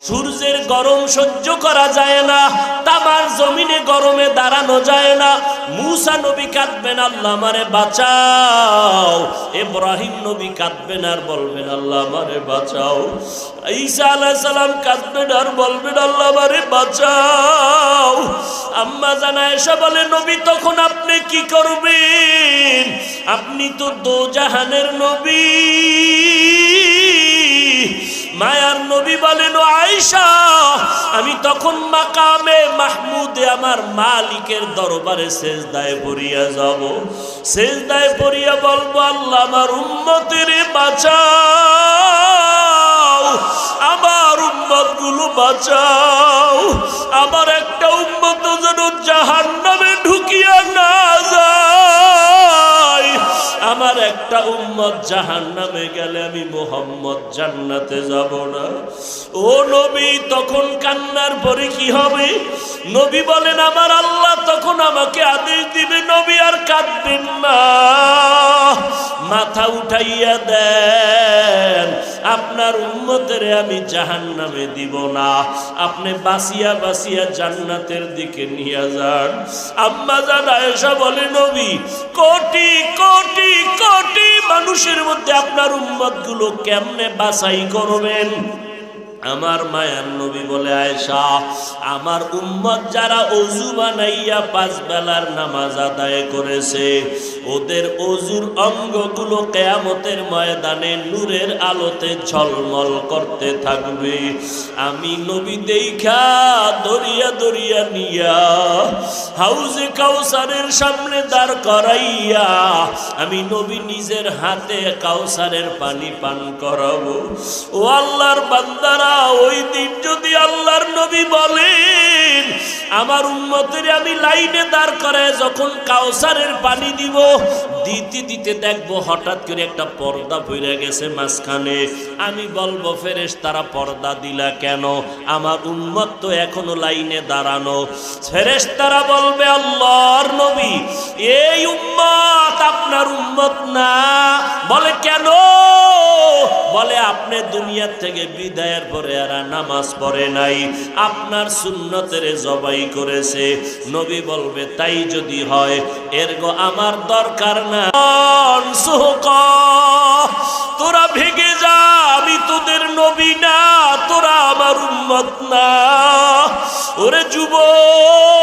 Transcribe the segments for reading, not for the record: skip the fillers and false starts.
সূর্যের গরম সহ্য করা যায় না, তামার জমিনে গরমে দাঁড়ানো যায় না। মুসা নবী কাঁদবেন, আল্লাহ আমারে বাঁচাও। ইব্রাহিম নবী কাঁদবেন আর বলবেন, আল্লাহ আমারে বাঁচাও। ঈসা আলাইহিস সালাম কাঁদবেন আর বলবেন, আল্লাহ আমারে বাঁচাও। আম্মা জান আয়েশা বলে, নবী তখন আপনি কি করবেন? আপনি তো দোজাহানের নবী। মায়ার নবী বলেন, আয়েশা আমি তখন মাকামে মাহমুদে আমার মালিকের দরবারে সেজদায় পড়িয়া যাব। সেজদায় পড়িয়া বলবো, আল্লাহ আমার উম্মতের বাঁচাও, আমার উম্মত গুলো বাঁচাও। আমার একটা উম্মত যেন জাহান্নামে ঢুকিয়া না যায়। আমার একটা উম্মত জাহান্নামে গেলে আমি মুহাম্মদ জান্নাতে যাব না। ও নবী তখন কান্নার পরে কি হবে? নবী বলেন, আমার আল্লাহ তখন আমাকে আদেশ দিবে, নবী আর কাঁদবেন না, মাথা উঠাইয়া দেন, আপনার উম্মতের আমি জাহান্নামে দিব না, আপনি বাঁচিয়া বাঁচিয়া জান্নাতের দিকে নিয়ে যান। আম্মা জান আয়েশা বলে, নবী কোটি কোটি কোটি মানুষের মধ্যে আপনার উম্মত গুলো কেমনে বাছাই করবেন? আমার মায়ার নবী বলে, আয়েশা আমার উম্মত যারা ওযু বানাইয়া 5 বেলার নামাজ আদায় করেছে, ওদের ওযুর অঙ্গগুলো কিয়ামতের ময়দানে নূরের আলোতে ঝলমল করতে থাকবে। আমি নবী দেখা দরিয়া দরিয়া নিয়া হাউজে কাউসারের সামনে দাঁড় করাইয়া আমি নবী নিজের হাতে কাউসারের পানি পান করাবো। ও আল্লাহর বান্দারা, ওই দিন যদি আল্লাহর নবী বলেন আমার উম্মতের আমি লাইনে দাঁড় করায় যখন কাউসারের পানি দিব, দিতে দিতে দেখবো হঠাৎ করে একটা পর্দা পড়ে গেছে মাঝখানে। আমি বলবো, ফেরেশতারা পর্দা দিলা কেন? আমার উম্মত তো এখনো লাইনে দাঁড়ানো। ফেরেশতারা বলবে, আল্লাহর নবী এই উম্মত আপনার উম্মত না। বলে কেন? বলে আপনি দুনিয়ার থেকে বিদায়ের পরে আর নামাজ পড়ে নাই, আপনার সুন্নতের জবাই করেছে। নবী বলবে, তাই যদি হয় এরগো আমার দরকার না, তোরা ভেগে যা, আমি তোদের নবী না, তোরা আমার উম্মত না। ওরে যুবক,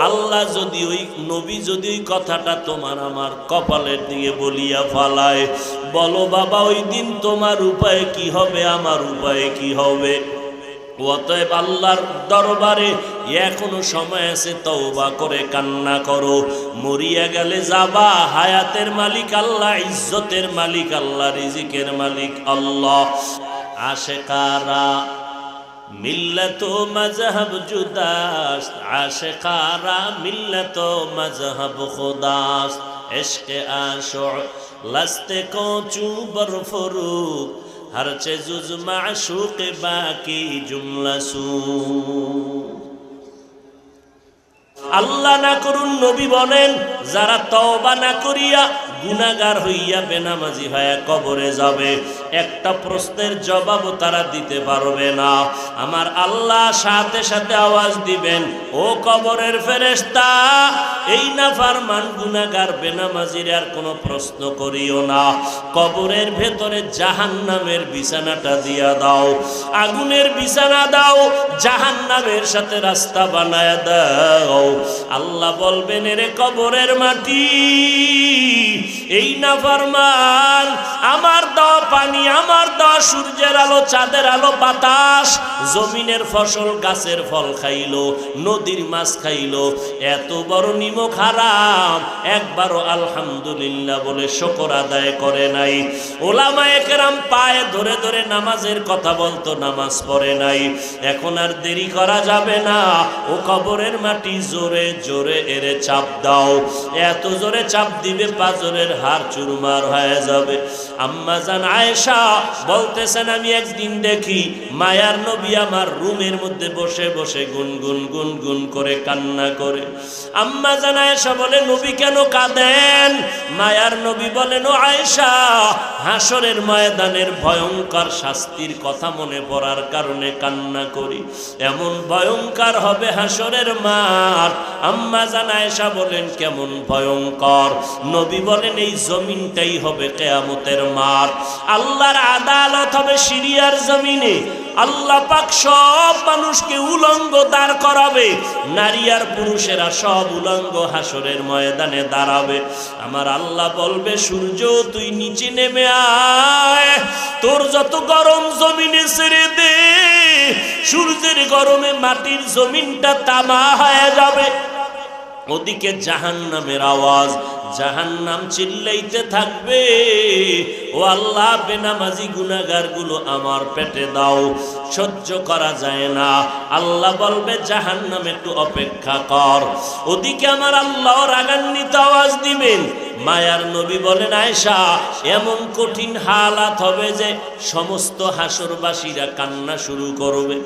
আল্লাহ যদি ওই নবী যদি ওই কথাটা তোমার আমার কপালের দিকে বলিয়া ফালায়, বলো বাবা ওই দিন তোমার উপায় কি হবে, আমার উপায় কি হবে? অতএব আল্লাহর দরবারে এখনো সময় আছে, তওবা করে কান্না করো। মরিয়া গেলে যাবা, হায়াতের মালিক আল্লাহ, ইজ্জতের মালিক আল্লাহ, রিজিকের মালিক আল্লাহ। আশেকারা মিল্লত মজহব জুদাস্ত, আশেকারা মিল্লত মজহব খুদাস্ত, ইশকে আশুক লস্তে কো চুবর ফরুক, हर चीज़ माशूक बाकी जुमला सू। আল্লাহ না করুন, নবী বলেন যারা তওবা না করিয়া গুনাহগার হইয়া বেনামাজি হয়ে কবরে যাবে, একটা প্রশ্নের জবাবও তারা দিতে পারবে না। আমার আল্লাহ সাথে সাথে আওয়াজ দিবেন, ও কবরের ফেরেশতা, এই নাফরমান গুনাহগার বেনামাজির আর কোনো প্রশ্ন করিও না। কবরের ভেতরে জাহান্নামের বিছানাটা দিয়া দাও, আগুনের বিছানা দাও, জাহান্নামের সাথে রাস্তা বানায়া দাও। আল্লাহ বলবেন, এরে কবরের মাটি, এই নাফরমান আমার দেওয়া পানি, আমার দেওয়া সূর্যের আলো, চাঁদের আলো, বাতাস, জমিনের ফসল, গাছের ফল খাইলো, নদীর মাছ খাইলো, এত বড় নিমক হারাম, একবারও আলহামদুলিল্লাহ বলে শুকর আদায় করে নাই। ওলামায়ে কেরাম পায়ে ধরে ধরে নামাজের কথা বলতো, নামাজ পড়ে নাই। এখন আর দেরি করা যাবে না, ও কবরের মাটি জোরে জোরে এরে চাপ দাও। এত জোরে চাপ দিবে পাঁজরের হাড় চুরমার হয়ে যাবে। আম্মা জান আয়েশা বলতেছেন আমি একদিন দেখি মায়ার নবী আমার রুমের মধ্যে বসে বসে গুনগুন গুনগুন করে কান্না করে। আম্মা জান আয়েশা বলে নবী কেন কাঁদেন? মায়ার নবী বলেন ও আয়েশা, হাসরের ময়দানের ভয়ঙ্কর শাস্তির কথা মনে পড়ার কারণে কান্না করি। এমন ভয়ঙ্কর হবে হাসরের মাঠ। আম্মা জান আয়েশা বলেন কেমন ভয়ঙ্কর? নবী বলেন এই জমিনটাই হবে কিয়ামতের মাঠ। আল্লাহর আদালত হবে সিরিয়ার জমিনে। আল্লাহ পাক সব মানুষকে উলঙ্গ দাঁড় করাবে, নারী আর পুরুষেরা সব উলঙ্গ হাসরের ময়দানে দাঁড়াবে। আমার আল্লাহ বলবে সূর্য তুই নিচে নেমে আয়, তোর যত গরম জমিনে ছেড়ে দে। সূর্যের গরমে মাটির জমিনটা তামা হয়ে যাবে। ওদিকে জাহান্নামের আওয়াজ, জাহান্নাম চিল্লাইতে থাকবে ও আল্লাহ বেনামাজি গুনাহগার গুলো আমার পেটে দাও, সহ্য করা যায় না। আল্লাহ বলবে জাহান্নাম একটু অপেক্ষা কর। ওদিকে আমার আল্লাহ রাগান্বিত আওয়াজ দিবেন। মায়ার নবী বলেন আয়েশা এমন কঠিন হালাত হবে যে সমস্ত হাসরবাসীরা কান্না শুরু করবে।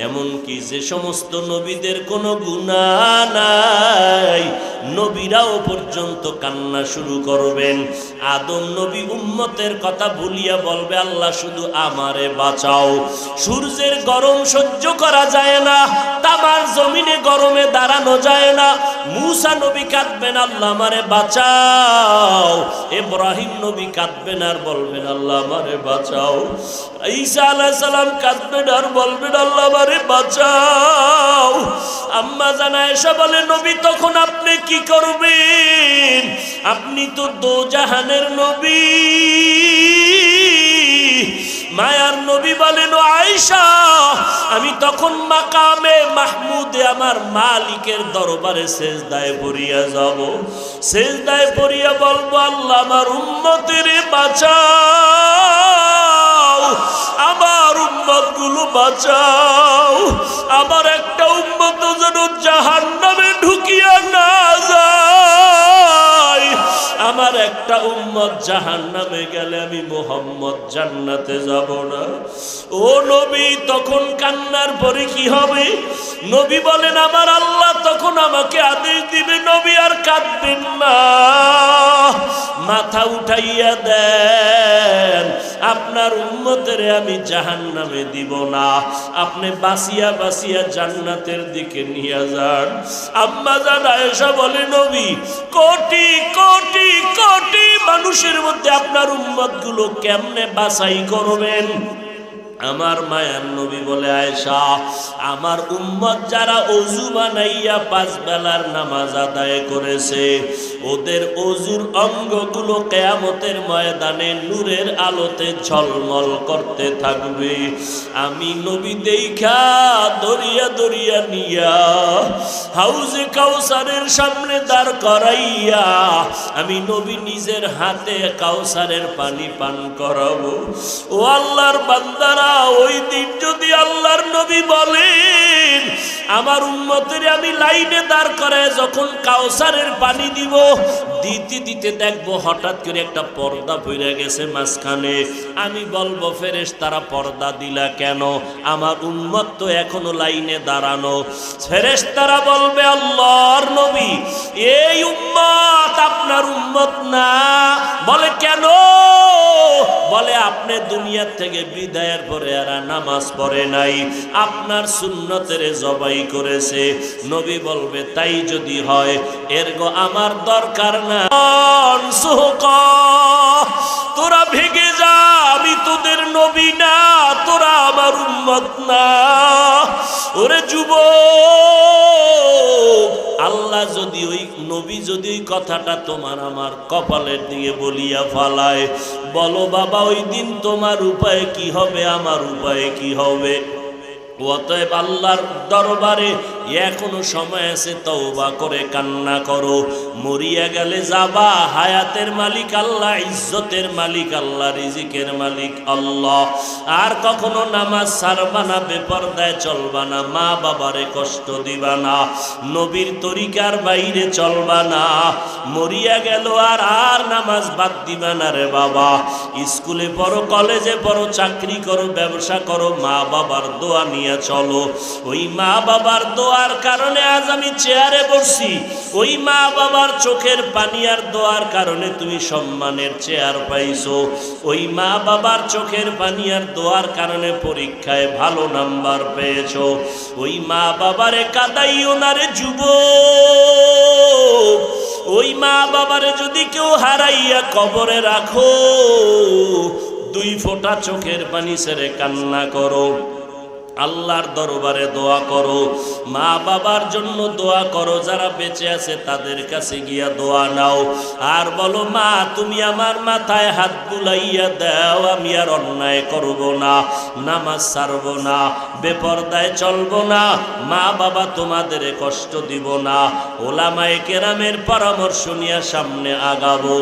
এমন কি যে সমস্ত নবীদের কোনো গুনাহ নাই, নবীরাও পর্যন্ত কান্না শুরু করবেন। আদম নবী উম্মতের কথা ভুলিয়া বলবে আল্লাহ শুধু আমারে বাঁচাও। সূর্যের গরম সহ্য করা যায় না, তামার জমিনে গরমে দাঁড়ানো যায় না। মূসা নবী কাঁদবেন আল্লাহ আমারে বাঁচাও। ইব্রাহিম নবী কাঁদবেন আর বলবেন আল্লাহ আমারে বাঁচাও। ঈসা আলাইহিস সালাম কাঁদবেন আর বলবেন আল্লাহ আমারে বাঁচাও। আম্মা জান আয়েশা বলে নবী তখন আপনি কি করবেন? আপনি তো দোজাহানের নবী। মায়ার নবী বলেন ও আয়েশা আমি তখন মাকামে মাহমুদে আমার মালিকের দরবারে সেজদায় পড়িয়া যাব। সেজদায় পড়িয়া বলবো আল্লাহ আমার উম্মতের বাঁচাও, আমার উম্মত গুলো বাঁচাও। আমার একটা উম্মত যেন জাহান্নামে ঢুকিয়া না যায়। আমার একটা উম্মত জাহান্নামে গেলে আমি মুহাম্মদ জান্নাতে যাব না। ও নবী তখন কান্নার পরে কি হবে? নবী বলেন আমার আল্লাহ তখন আমাকে আদেশ দিবে নবী আর কাঁদবেন না, মাথা উঠাইয়া দেন, আপনার উম্মতের আমি জাহান্নামে দিব না, আপনি বাঁচিয়া বাঁচিয়া জান্নাতের দিকে নিয়ে যান। আম্মা জান আয়েশা বলে নবী কোটি কোটি কোটি মানুষের মধ্যে আপনার উম্মত গুলো কেমনে বাছাই করবেন? আমার মায়ার নবী বলে আয়েশা আমার উম্মত যারা ওযু বানাইয়া 5 বেলার নামাজ আদায় করেছে ওদের ওযুর অঙ্গগুলো কিয়ামতের ময়দানে নূরের আলোতে ঝলমল করতে থাকবে। আমি নবী দেখা দরিয়া দরিয়া নিয়া হাউজে কাউসারের সামনে দাঁড় করাইয়া আমি নবী নিজের হাতে কাউসারের পানি পান করাবো। ও আল্লাহর বান্দারা ওই দিন যদি আল্লাহর নবী বলেন আমার উম্মতের আমি লাইনে দাঁড় করায় যখন কাউসারের পানি দিব, দিতে দিতে দেখবো হঠাৎ করে একটা পর্দা পড়ে গেছে মাঝখানে। আমি বলবো ফেরেশতারা পর্দা দিলা কেন? আমার উম্মত তো এখনো লাইনে দাঁড়ানো। ফেরেশতারা বলবে আল্লাহর নবী এই উম্মত আপনার উম্মত না। বলে কেন? বলে আপনি দুনিয়ার থেকে বিদায়ের পরে আর নামাজ পড়ে নাই, আপনার সুন্নতের জবাই করেছে। নবী বলবে তাই যদি হয় এরগো আমার দরকার না, তোরা ভেগে যা, আমি তোদের নবী না, তোরা আমার উম্মত না। ওরে যুবক, আল্লাহ যদি ওই নবী যদি ওই কথাটা তোমার আমার কপালের দিকে বলিয়া ফালায়, বলো বাবা ওই দিন তোমার উপায় কি হবে, আমার উপায় কি হবে? অতএব আল্লাহর দরবারে এখনো সময় আছে, তওবা করে কান্না করো। মরিয়া গেলে যাবা, হায়াতের মালিক আল্লাহ, ইজ্জতের মালিক আল্লাহ, রিজিকের মালিক আল্লাহ। আর কখনো নামাজ ছাড়বা না, বেপরদায় চলবা না, মা বাবারে কষ্ট দিবা না, নবীর তরিকার বাইরে চলবা না। মরিয়া গেল আর নামাজ বাদ দিবা না রে বাবা। স্কুলে পড়ো, কলেজে পড়ো, চাকরি করো, ব্যবসা করো, মা বাবার দোয়া নিয়ে চলো। ওই মা বাবার দোয়ার কারণে আজ আমি চেয়ারে বসছি, ওই মা বাবার চোখের পানি আর দোয়ার কারণে তুমি সম্মানের চেয়ার পাইছো, ওই মা বাবার চোখের পানি আর দোয়ার কারণে পরীক্ষায় ভালো নাম্বার পেয়েছো। ওই মা বাবারে কাঁদাইও না রে যুবক। ওই মা বাবারে যদি কেউ হারাইয়া কবরে রাখো, 2 ফোঁটা চোখের পানি ছেড়ে কান্না করো, আল্লাহর দরবারে দোয়া করো, মা বাবার জন্য দোয়া করো। যারা বেঁচে আছে তাদের কাছে গিয়া দোয়া নাও, আর বলো মা তুমি আমার মাথায় হাত বুলাইয়া দাও, আমি আর অন্যায় করব না, নামাজ ছাড়ব না, বেপরদায় চলব না, মা বাবা তোমাদের কষ্ট দিব না। ওলামায়ে কেরামের পরামর্শ নিয়ে সামনে আগাবো।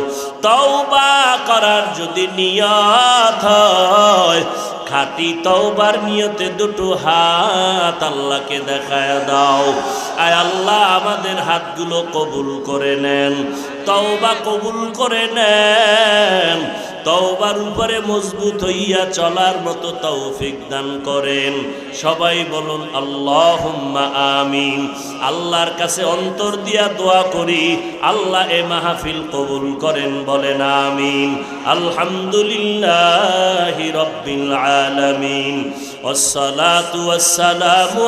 তওবা করার যদি নিয়ত হয়, খাঁটি তওবার নিয়তে 2 হাত আল্লাহকে দেখায় দাও। আয় আল্লাহ আমাদের হাতগুলো কবুল করে নেন, তওবা কবুল করে নেন, তওবার উপরে মজবুত হইয়া চলার মতো তৌফিক দান করেন। সবাই বলুন আল্লাহুম্মা আমিন। আল্লাহর কাছে অন্তর দিয়া দোয়া করি, আল্লাহ এ মাহফিল কবুল করেন, বলেন আমিন। আলহামদুলিল্লাহি রাব্বিল আলামিন, ওয়াসসালাতু ওয়াসসালামু